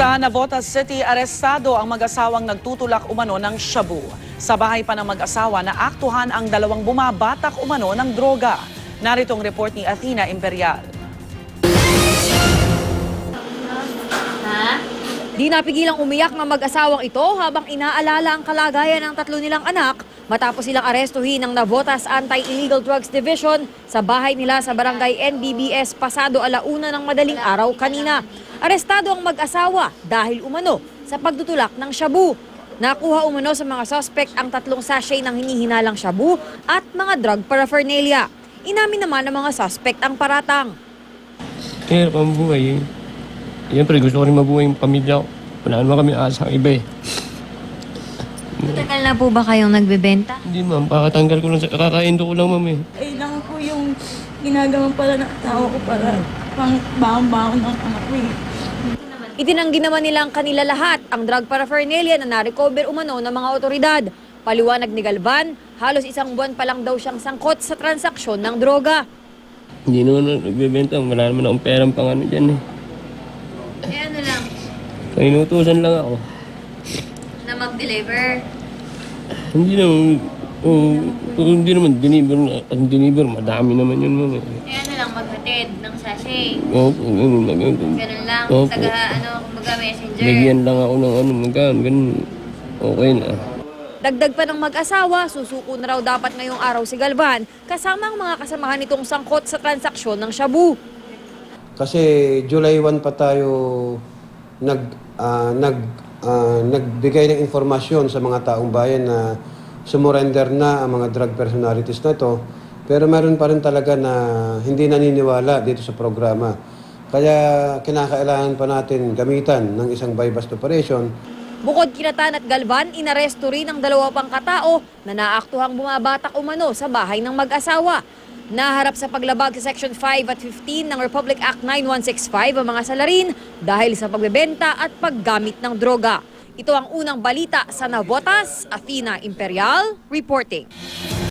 Sa Navotas City, arestado ang mag-asawang nagtutulak umano ng shabu. Sa bahay pa ng mag-asawa na aktuhan ang dalawang bumabatak umano ng droga. Narito ang report ni Athena Imperial. Di napigilang umiyak ng mag-asawang ito habang inaalala ang kalagayan ng tatlo nilang anak matapos silang arestuhin ng Navotas Anti-Illegal Drugs Division sa bahay nila sa barangay NBBS pasado 1:00 ng madaling araw kanina. Arestado ang mag-asawa dahil umano sa pagtutulak ng shabu. Nakuha umano sa mga suspect ang 3 sachet ng hinihinalang shabu at mga drug paraphernalia. Inamin naman ng mga suspect ang paratang. Hirap ang buhay eh. Siyempre gusto ko rin mabuhay yung pamilya ko. Wala naman kami asang iba eh. Matagal na po ba kayong nagbebenta? Hindi ma'am, kakatanggal ko lang sa kakaindo ko lang ma'am eh. Kailangan ko yung ginagawa pala ng tao ko para pang baon-baon ng anak ko. Itinanggi naman nila ang kanila lahat ang drug paraphernalia na na-recover umano ng mga otoridad. Paliwanag ni Galvan, halos 1 buwan pa lang daw siyang sangkot sa transaksyon ng droga. Hindi naman ako nagbebenta, wala naman akong perang pang ano dyan eh. Ano lang, Inutusan lang ako. na mag-deliver. Hindi naman deliver, madami naman yun ma'am eh. Ano lang, maghatid ng sachet. Opo, ganun lang. Ganun lang, Opo. kumbaga messenger. Bigyan lang ako ng magkano, ganun. Okay na. Dagdag pa ng mag-asawa, susuko na raw dapat ngayong araw si Galvan kasama ang mga kasamahan nitong sangkot sa transaksyon ng shabu. Kasi July 1 pa tayo nagbigay ng informasyon sa mga taong bayan na sumurrender na ang mga drug personalities na to. Pero meron pa rin talaga na hindi naniniwala dito sa programa. Kaya kinakailangan pa natin gamitan ng isang buy-bust operation. Bukod kina Tan at Galvan, inaresto rin ang 2 pang katao na naaktuhang bumabatak umano sa bahay ng mag-asawa. Naharap sa paglabag sa Section 5 at 15 ng Republic Act 9165 ang mga salarin dahil sa pagbebenta at paggamit ng droga. Ito ang unang balita sa Navotas. Athena Imperial reporting.